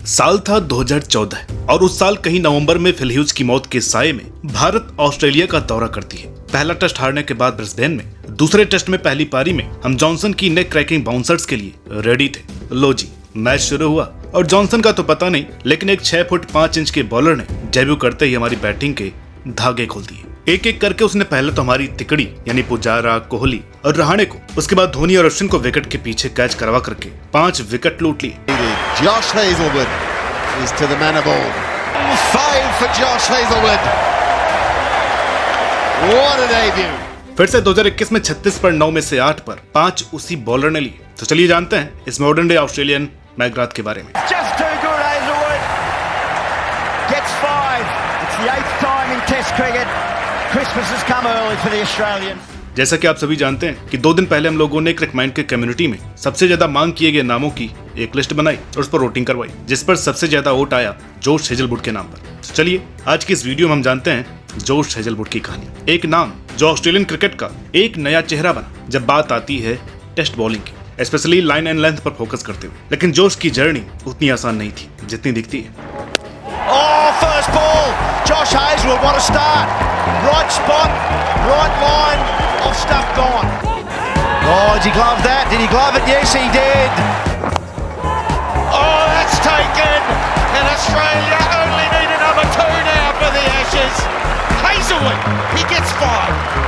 साल था 2014 और उस साल कहीं नवंबर में फिल ह्यूज की मौत के साये में भारत ऑस्ट्रेलिया का दौरा करती है। पहला टेस्ट हारने के बाद ब्रिस्बेन में, दूसरे टेस्ट में पहली पारी में हम जॉनसन की नेक क्रैकिंग बाउंसर्स के लिए रेडी थे। लो जी, मैच शुरू हुआ और जॉनसन का तो पता नहीं, लेकिन एक 6 फुट 5 इंच के बॉलर ने डेब्यू करते ही हमारी बैटिंग के धागे खोल दिए। एक एक करके उसने पहले तो हमारी तिकड़ी यानी पुजारा, कोहली और रहाणे को, उसके बाद धोनी और अश्विन को विकेट के पीछे कैच करवा करके 5 विकेट लूट लिए। Josh Hazlewood is to the man of all. 5 for Josh Hazlewood. What a debut. फिर से 2021 में 36 पर 9 में से 8 पर 5 उसी बॉलर ने लिए। तो चलिए जानते हैं इस मॉडर्न डे ऑस्ट्रेलियन मैकग्राथ के बारे में। Just too good, Hazlewood gets 5. It's the 8th time in Test cricket. Christmas has come early for the Australians. जैसा कि आप सभी जानते हैं कि 2 दिन पहले हम लोगों ने क्रिकमाइंड के कम्युनिटी में सबसे ज्यादा मांग किए गए नामों की एक लिस्ट बनाई और उस पर वोटिंग करवाई, जिस पर सबसे ज्यादा वोट आया जोश हेजलवुड के नाम पर। तो चलिए आज की इस वीडियो में हम जानते हैं जोश हेजलवुड की कहानी। एक नाम जो ऑस्ट्रेलियन क्रिकेट का एक नया चेहरा बना जब बात आती है टेस्ट बॉलिंग की, स्पेशली लाइन एंड लेंथ पर फोकस करते हुए। लेकिन जोश की जर्नी उतनी आसान नहीं थी जितनी दिखती है। First ball, Josh Hazlewood, what a start. Right spot, right line, off stump gone. Oh, did he glove that? Did he glove it? Yes, he did. Oh, that's taken. And Australia only need another 2 now for the Ashes. Hazlewood, he gets 5.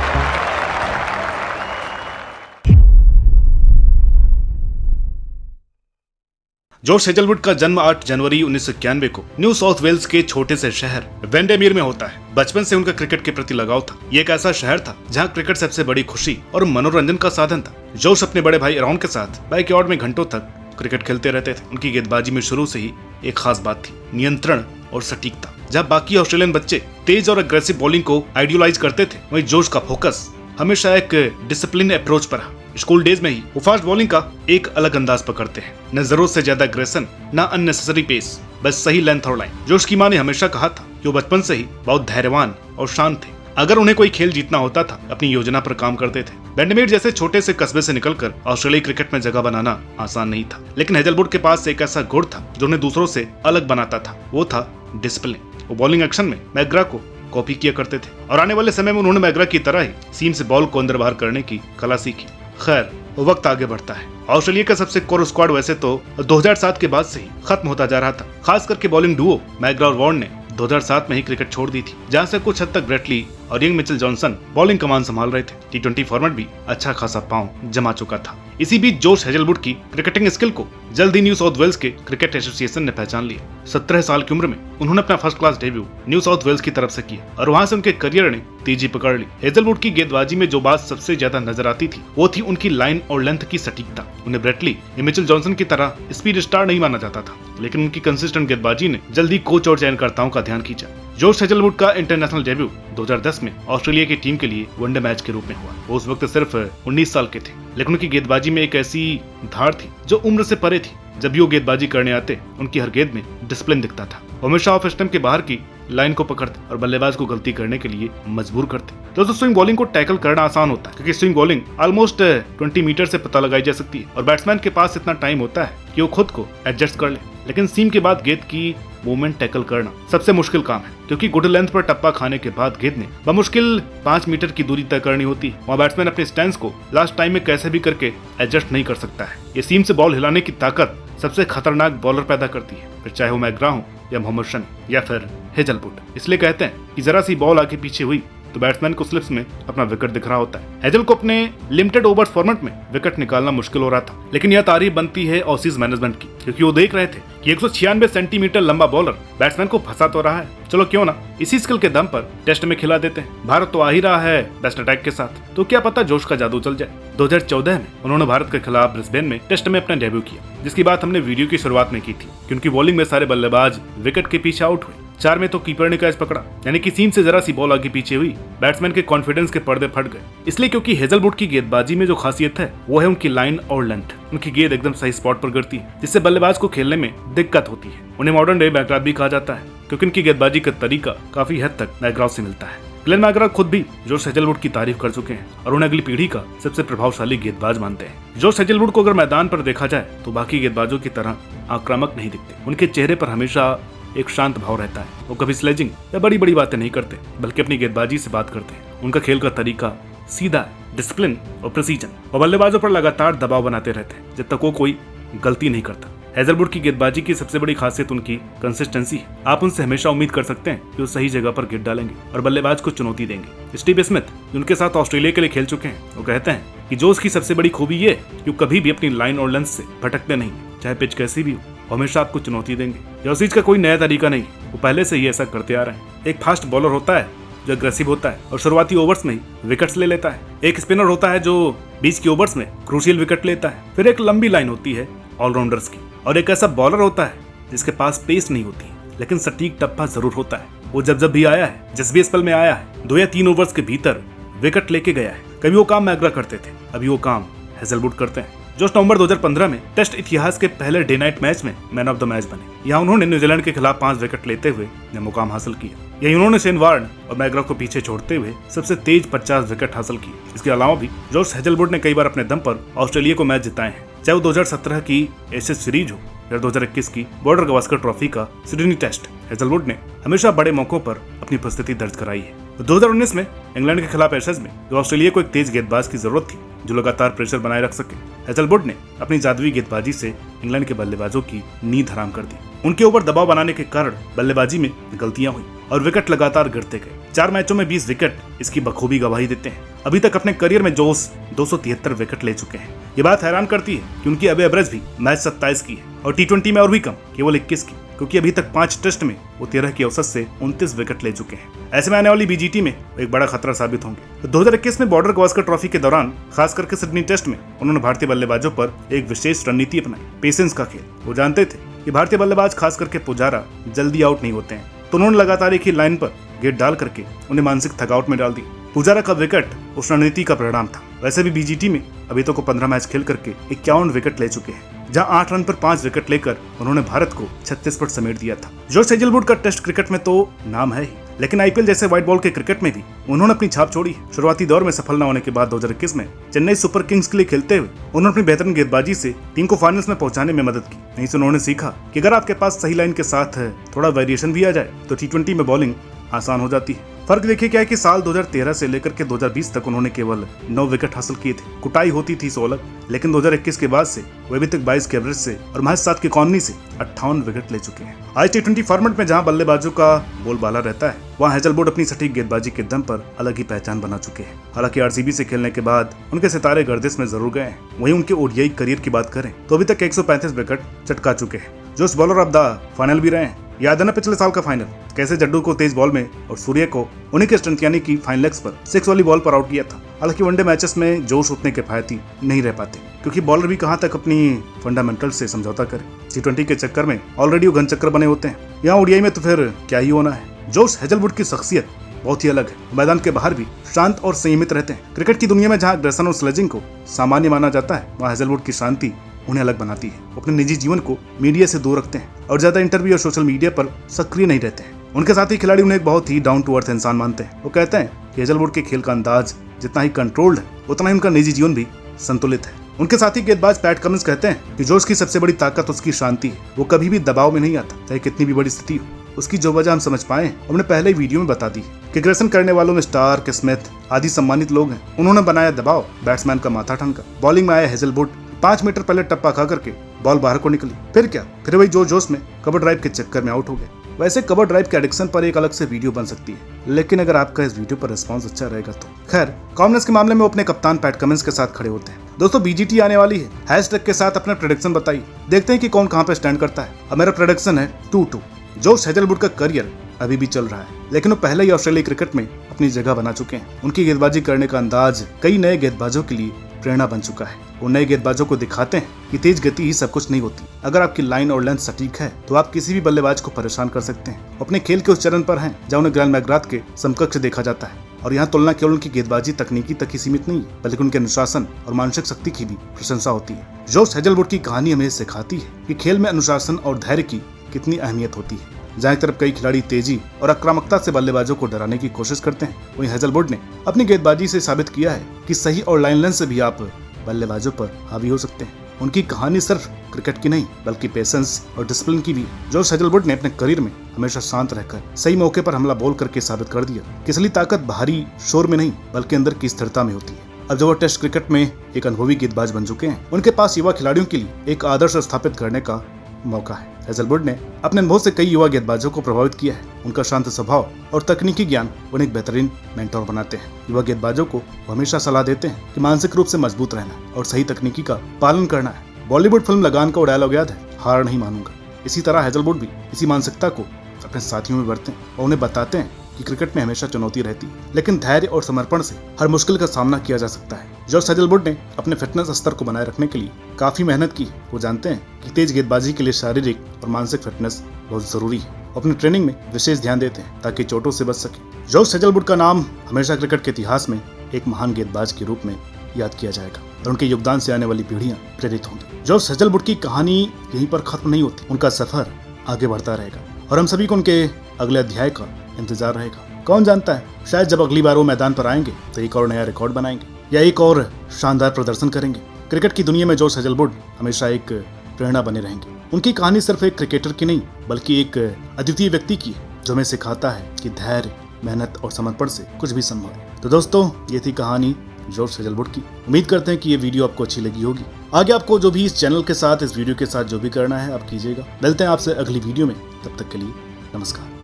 Josh Hazlewood का जन्म 8 जनवरी 1991 को new South Wales के छोटे से शहर वेंडेमेयर में होता है। बचपन से उनका क्रिकेट के प्रति लगाव था। ये एक ऐसा शहर था जहां क्रिकेट सबसे बड़ी खुशी और मनोरंजन का साधन था। जोश अपने बड़े भाई एरॉन के साथ बैकयार्ड में घंटों तक क्रिकेट खेलते रहते थे। उनकी गेंदबाजी में शुरू से ही एक खास बात थी, नियंत्रण और सटीकता। जहाँ बाकी ऑस्ट्रेलियन बच्चे तेज और अग्रेसिव बॉलिंग को आइडियलाइज करते थे, वहीं जोश का फोकस हमेशा एक डिसिप्लिन अप्रोच पर रहा। स्कूल डेज में ही वो फास्ट बॉलिंग का एक अलग अंदाज पकड़ते हैं, न जरूरत से ज्यादा अग्रेशन, न अननेसेसरी पेस, बस सही लेंथ और लाइन। जोश की माँ ने हमेशा कहा था कि वो बचपन से ही बहुत धैर्यवान और शांत थे। अगर उन्हें कोई खेल जीतना होता था, अपनी योजना पर काम करते थे। वेंडेमेयर जैसे छोटे से कस्बे से निकलकर ऑस्ट्रेलियाई क्रिकेट में जगह बनाना आसान नहीं था, लेकिन हेजलवुड के पास एक ऐसा गुण था जो उन्हें दूसरों से अलग बनाता था, वो था डिसिप्लिन। वो बॉलिंग एक्शन में मैकग्रा को कॉपी किया करते थे और आने वाले समय में उन्होंने मैकग्रा की तरह ही सीम से बॉल को अंदर बाहर करने की कला सीखी। खैर, वक्त आगे बढ़ता है। ऑस्ट्रेलिया का सबसे कोर स्क्वाड वैसे तो 2007 के बाद से ही खत्म होता जा रहा था। खास करके बॉलिंग डुओ मैकग्रा और वॉर्न ने 2007 में ही क्रिकेट छोड़ दी थी, जहां से कुछ हद तक ब्रेटली और यंग मिचेल जॉनसन बॉलिंग कमान संभाल रहे थे। T20 फॉर्मेट भी अच्छा खासा पांव जमा चुका था। इसी बीच जोश हेजलवुड की क्रिकेटिंग स्किल को जल्द ही न्यू साउथ वेल्स के क्रिकेट एसोसिएशन ने पहचान लिया। 17 साल की उम्र में उन्होंने अपना first class debut New South Wales की तरफ से किया और वहां से उनके करियर ने तेजी पकड़ ली। हेजलवुड की गेंदबाजी में जो बात सबसे ज्यादा नजर आती थी वो थी उनकी लाइन और लेंथ की सटीकता। उन्हें ब्रेटली या मिचेल जॉनसन की तरह स्पीड स्टार नहीं माना जाता था, लेकिन उनकी कंसिस्टेंट गेंदबाजी ने जल्दी कोच और चयनकर्ताओं का ध्यान खींचा। जोश हेजलवुड का इंटरनेशनल डेब्यू 2010 में ऑस्ट्रेलिया की टीम के लिए वनडे मैच के रूप में हुआ। वो उस वक्त सिर्फ 19 साल के थे, लेकिन उनकी गेंदबाजी में एक ऐसी धार थी जो उम्र से परे थी। जब भी वो गेंदबाजी करने आते, उनकी हर गेंद में डिसिप्लिन दिखता था। हमेशा ऑफ स्टंप के बाहर की लाइन को पकड़ते और बल्लेबाज को गलती करने के लिए मजबूर करते। दोस्तों, स्विंग बॉलिंग को टैकल करना आसान होता है क्योंकि स्विंग बॉलिंग ऑलमोस्ट 20 मीटर से पता लगाई जा सकती है और बैट्समैन के पास इतना टाइम होता है कि वो खुद को एडजस्ट कर ले। लेकिन सीम के बाद गेंद की मूवमेंट टैकल करना सबसे मुश्किल काम है, क्योंकि गुड लेंथ पर टप्पा खाने के बाद गेंद ने बमुश्किल 5 मीटर की दूरी तय करनी होती है। वहाँ बैट्समैन अपने स्टैंस को लास्ट टाइम में कैसे भी करके एडजस्ट नहीं कर सकता है। ये सीम से बॉल हिलाने की ताकत सबसे खतरनाक बॉलर पैदा करती है, फिर चाहे वो मैकग्रा हो या मोहम्मद शमी या फिर हेजलवुड। इसलिए कहते हैं कि जरा सी बॉल आगे पीछे हुई तो बैट्समैन को स्लिप्स में अपना विकेट दिख रहा होता है। हेजल को अपने लिमिटेड ओवर्स फॉर्मेट में विकेट निकालना मुश्किल हो रहा था, लेकिन यह तारीफ बनती है ऑसीज मैनेजमेंट की, क्योंकि वो देख रहे थे कि 196 सेंटीमीटर लंबा बॉलर बैट्समैन को फंसा तो रहा है, चलो क्यों ना इसी स्किल के दम पर टेस्ट में खिला देते हैं। भारत तो आ ही रहा है बेस्ट अटैक के साथ, तो क्या पता जोश का जादू चल जाए। 2014 में उन्होंने भारत के खिलाफ ब्रिस्बेन में टेस्ट में अपना डेब्यू किया, जिसकी बात हमने वीडियो की शुरुआत में की थी कि उनकी बॉलिंग में सारे बल्लेबाज विकेट के पीछे आउट हुए। 4 में तो कीपर ने कैच पकड़ा, यानी कि सीम से जरा सी बॉल आगे पीछे हुई, बैट्समैन के कॉन्फिडेंस के पर्दे फट गए। इसलिए क्योंकि हेजलवुड की गेंदबाजी में जो खासियत है वो है उनकी लाइन और लेंथ। उनकी गेंद एकदम सही स्पॉट पर गिरती है, जिससे बल्लेबाज को खेलने में दिक्कत होती है। उन्हें मॉडर्न डे मैकग्रा भी कहा जाता है, क्योंकि उनकी गेंदबाजी का तरीका काफी हद तक मैकग्रा से मिलता है। ग्लेन मैकग्रा खुद भी जोश हेजलवुड की तारीफ कर चुके हैं और उन्हें अगली पीढ़ी का सबसे प्रभावशाली गेंदबाज मानते हैं। जोश हेजलवुड को अगर मैदान पर देखा जाए तो बाकी गेंदबाजों की तरह आक्रामक नहीं दिखते। उनके चेहरे पर हमेशा एक शांत भाव रहता है। वो कभी स्लेजिंग या बड़ी बड़ी बातें नहीं करते, बल्कि अपनी गेंदबाजी से बात करते हैं। उनका खेल का तरीका सीधा है, डिसिप्लिन और प्रिसीजन। वो बल्लेबाजों पर लगातार दबाव बनाते रहते हैं जब तक वो कोई गलती नहीं करता। हेजलवुड की गेंदबाजी की सबसे बड़ी खासियत उनकी कंसिस्टेंसी है। आप उनसे हमेशा उम्मीद कर सकते हैं कि वो सही जगह पर गेंद डालेंगे और बल्लेबाज को चुनौती देंगे। स्टीव स्मिथ, जो उनके साथ ऑस्ट्रेलिया के लिए खेल चुके हैं, वो कहते हैं कि जो उसकी सबसे बड़ी खूबी ये कि वो कभी भी अपनी लाइन और लेंथ से भटकते नहीं, चाहे पिच कैसी भी हो, हमेशा आपको चुनौती देंगे। यह उस चीज का कोई नया तरीका नहीं, वो पहले से ही ऐसा करते आ रहे हैं। एक फास्ट बॉलर होता है जो अग्रेसिव होता है और शुरुआती ओवर्स में ही विकेट्स ले लेता है। एक स्पिनर होता है जो बीच के ओवर्स में क्रूशियल विकेट लेता है। फिर एक लंबी लाइन होती है ऑलराउंडर्स की, और एक ऐसा बॉलर होता है जिसके पास पेस नहीं होती लेकिन सटीक टप्पा जरूर होता है। वो जब भी आया है, जिस भी स्पेल में आया है, 2 या 3 ओवर्स के भीतर विकेट लेके गया है। कभी वो काम मैग्रा करते थे, अभी वो काम हेजलवुड करते हैं, जो नवंबर 2015 में टेस्ट इतिहास के पहले डे नाइट मैच में मैन ऑफ द मैच बने। यहाँ उन्होंने न्यूजीलैंड के खिलाफ 5 विकेट लेते हुए यह मुकाम हासिल किया। यही उन्होंने शेन वार्न और मैग्रा को पीछे छोड़ते हुए सबसे तेज 50 विकेट हासिल किए। इसके अलावा भी जॉश हेजलवुड ने कई बार अपने दम पर ऑस्ट्रेलिया को मैच जिताए हैं, चाहे वो 2017 की एशेज सीरीज हो या 2021 की बॉर्डर गवास्कर ट्रॉफी का सिडनी टेस्ट। हेजलवुड ने हमेशा बड़े मौकों पर अपनी उपस्थिति दर्ज कराई है। 2019 में इंग्लैंड के खिलाफ एशेज में जो ऑस्ट्रेलिया को एक तेज गेंदबाज की जरूरत थी जो लगातार प्रेशर बनाए रख सके, हेजलवुड ने अपनी जादुई गेंदबाजी से इंग्लैंड के बल्लेबाजों की नींद हराम कर दी। उनके ऊपर दबाव बनाने के कारण बल्लेबाजी में गलतियां हुई और विकेट लगातार गिरते गए। 4 मैचों में 20 विकेट इसकी बखूबी गवाही देते हैं। अभी तक अपने करियर में जोश 273 विकेट ले चुके हैं। ये बात हैरान करती है कि उनकी अबे एवरेज भी मैच 27 की है और T20 में और भी कम, केवल 21 की, क्योंकि अभी तक 5 टेस्ट में वो 13 की औसत से 29 विकेट ले चुके हैं। ऐसे में आने वाली BGT में एक बड़ा खतरा साबित होंगे। 2021 में बॉर्डर गवास्कर ट्रॉफी के दौरान, खास करके सिडनी टेस्ट में, उन्होंने भारतीय बल्लेबाजों पर एक विशेष रणनीति अपनाई, पेशेंस का खेल। वो जानते थे कि भारतीय बल्लेबाज, खास करके पुजारा, जल्दी आउट नहीं होते हैं, तो उन्होंने लगातार एक ही लाइन पर गेंद डाल करके उन्हें मानसिक थकावट में डाल दी। पुजारा का विकेट उस रणनीति का परिणाम था। वैसे भी BGT में अभी तक 15 मैच खेल करके 51 विकेट ले चुके हैं, जहां 8 रन पर 5 विकेट लेकर उन्होंने भारत को 36 पर समेट दिया था। जॉश हेजलवुड का टेस्ट क्रिकेट में तो नाम है ही, लेकिन IPL जैसे व्हाइट बॉल के क्रिकेट में भी उन्होंने अपनी छाप छोड़ी है। शुरुआती दौर में सफल न होने के बाद 2021 में चेन्नई सुपर किंग्स के लिए खेलते हुए उन्होंने अपनी बेहतरीन गेंदबाजी से टीम को फाइनल्स में पहुंचाने में मदद की। यहीं से उन्होंने सीखा कि अगर आपके पास सही लाइन के साथ थोड़ा वेरिएशन भी आ जाए तो T20 में बॉलिंग आसान हो जाती है। फर्क देखिए क्या है कि साल 2013 से लेकर के 2020 तक उन्होंने केवल 9 विकेट हासिल किए थे। कुटाई होती थी 16, लेकिन 2021 के बाद से वे अभी तक 22 के एवरेज से और महज 7 की इकॉनमी से 58 विकेट ले चुके हैं। आज T20 फॉर्मेट में जहां बल्लेबाजों का बोलबाला रहता है, वहां हेजलवुड अपनी सटीक गेंदबाजी के दम पर अलग ही पहचान बना चुके हैं। हालांकि RCB से खेलने के बाद उनके सितारे गर्दिश में जरूर गए हैं। वहीं उनके ODI करियर की बात करें तो अभी तक 135 विकेट चटका चुके हैं, जो बॉलर ऑफ द फाइनल भी रहे हैं। याद है ना पिछले साल का फाइनल, कैसे जड्डू को तेज बॉल में और सूर्य को उन्हीं के स्ट्रेंथ यानी कि फाइन लेग्स पर 6 वाली बॉल पर आउट किया था। हालांकि वनडे मैचेस में जोश उतने किफायती नहीं रह पाते, क्योंकि बॉलर भी कहां तक अपनी फंडामेंटल से समझौता करे। T20 के चक्कर में ऑलरेडी वो घन चक्कर बने होते हैं, यहाँ ODI में तो फिर क्या ही होना है। जोश हेजलवुड की शख्सियत बहुत ही अलग है। मैदान के बाहर भी शांत और संयमित रहते हैं। क्रिकेट की दुनिया में जहाँ अग्रेशन और स्लेजिंग को सामान्य माना जाता है, वहाँ हेजलवुड की शांति उन्हें अलग बनाती है। वो अपने निजी जीवन को मीडिया से दूर रखते हैं और ज्यादा इंटरव्यू और सोशल मीडिया पर सक्रिय नहीं रहते हैं। उनके साथ ही खिलाड़ी उन्हें एक बहुत ही डाउन टू अर्थ इंसान मानते हैं। वो कहते हैं कि हेजलवुड के खेल का अंदाज जितना ही कंट्रोल्ड है, उतना ही उनका निजी जीवन भी संतुलित है। उनके साथी गेंदबाज पैट कमिंस कहते हैं कि जोश की सबसे बड़ी ताकत उसकी शांति है। वो कभी भी दबाव में नहीं आता, चाहे कितनी भी बड़ी स्थिति हो। उसकी जो वजह हम समझ पाए हमने पहले ही वीडियो में बता दी कि अग्रेशन करने वालों में स्टार्क, स्मिथ आदि सम्मानित लोग हैं। उन्होंने बनाया दबाव, बैट्समैन का माथा ठनका। बॉलिंग में आया हेजलवुड, 5 मीटर पहले टप्पा खा करके बॉल बाहर को निकली। फिर क्या, फिर वही जोश में कवर ड्राइव के चक्कर में आउट हो गए। वैसे कवर ड्राइव के एडिक्शन पर एक अलग से वीडियो बन सकती है, लेकिन अगर आपका इस वीडियो पर रिस्पांस अच्छा रहेगा तो। खैर, कॉमनेस के मामले में वो अपने कप्तान पैट कमिंस के साथ खड़े होते हैं। दोस्तों, BGT आने वाली है। हैशटैग के साथ अपना प्रेडिक्शन बताइए, देखते हैं कि कौन कहां पे स्टैंड करता है। अब मेरा प्रेडिक्शन है 2-2। जोश हेजलवुड का करियर अभी भी चल रहा है, लेकिन वो पहले ही ऑस्ट्रेलिया क्रिकेट में अपनी जगह बना चुके हैं। उनकी गेंदबाजी करने का अंदाज कई नए गेंदबाजों के लिए प्रेरणा बन चुका है। वो नए गेंदबाजों को दिखाते हैं कि तेज गति ही सब कुछ नहीं होती। अगर आपकी लाइन और लेंथ सटीक है तो आप किसी भी बल्लेबाज को परेशान कर सकते हैं। अपने खेल के उस चरण पर हैं जहां उन्हें ग्रैंड मैकग्राथ के समकक्ष देखा जाता है। और यहाँ तुलना केवल उनकी गेंदबाजी तकनीकी तक ही सीमित नहीं है, बल्कि उनके अनुशासन और मानसिक शक्ति की भी प्रशंसा होती है। जोश हेजलवुड की कहानी हमें सिखाती है कि खेल में अनुशासन और धैर्य की कितनी अहमियत होती है। जहाँ एक तरफ कई खिलाड़ी तेजी और आक्रामकता से बल्लेबाजों को डराने की कोशिश करते हैं, वहीं हेजलवुड ने अपनी गेंदबाजी से साबित किया है कि सही और लाइन लेंथ से भी आप बल्लेबाजों पर हावी हो सकते हैं। उनकी कहानी सिर्फ क्रिकेट की नहीं बल्कि पेशेंस और डिसिप्लिन की भी है। जॉर्ज हेजलवुड ने अपने करियर में हमेशा शांत रहकर सही मौके पर हमला बोल करके साबित कर दिया कि असली ताकत बाहरी शोर में नहीं बल्कि अंदर की स्थिरता में होती है। अब जब वो टेस्ट क्रिकेट में एक अनुभवी गेंदबाज बन चुके हैं, उनके पास युवा खिलाड़ियों के लिए एक आदर्श स्थापित करने का मौका है। हेजलवुड ने अपने अनुभव से कई युवा गेंदबाजों को प्रभावित किया है। उनका शांत स्वभाव और तकनीकी ज्ञान उन्हें एक बेहतरीन मेंटोर बनाते हैं। युवा गेंदबाजों को वो हमेशा सलाह देते हैं कि मानसिक रूप से मजबूत रहना और सही तकनीकी का पालन करना है। बॉलीवुड फिल्म लगान का वो डायलॉग याद है, हार नहीं मानूंगा। इसी तरह हेजलवुड भी इसी मानसिकता को अपने साथियों में बरते हैं और उन्हें बताते हैं कि क्रिकेट में हमेशा चुनौती रहती है, लेकिन धैर्य और समर्पण से हर मुश्किल का सामना किया जा सकता है। जॉर्ज हेजलवुड ने अपने फिटनेस स्तर को बनाए रखने के लिए काफी मेहनत की। वो जानते हैं कि तेज गेंदबाजी के लिए शारीरिक और मानसिक फिटनेस बहुत जरूरी है। अपनी ट्रेनिंग में विशेष ध्यान देते हैं ताकि चोटों से बच सके। जॉर्ज हेजलवुड का नाम हमेशा क्रिकेट के इतिहास में एक महान गेंदबाज के रूप में याद किया जाएगा और उनके योगदान से आने वाली पीढ़ियां प्रेरित होंगी। जॉर्ज हेजलवुड की कहानी यहीं पर खत्म नहीं होती, उनका सफर आगे बढ़ता रहेगा और हम सभी को उनके अगले अध्याय का इंतजार रहेगा। कौन जानता है, शायद जब अगली बार वो मैदान पर आएंगे तो एक और नया रिकॉर्ड बनाएंगे या एक और शानदार प्रदर्शन करेंगे। क्रिकेट की दुनिया में जॉर्ज हेजलवुड हमेशा एक प्रेरणा बने रहेंगे। उनकी कहानी सिर्फ एक क्रिकेटर की नहीं बल्कि एक अद्वितीय व्यक्ति की है जो हमें सिखाता है कि धैर्य, मेहनत और समर्पण से कुछ भी संभव है। तो दोस्तों, ये थी कहानी जॉर्ज हेजलवुड की। उम्मीद करते हैं कि ये वीडियो आपको अच्छी लगी होगी। आगे आपको जो भी इस चैनल के साथ, इस वीडियो के साथ जो भी करना है आप कीजिएगा। मिलते हैं आपसे अगली वीडियो में, तब तक के लिए नमस्कार।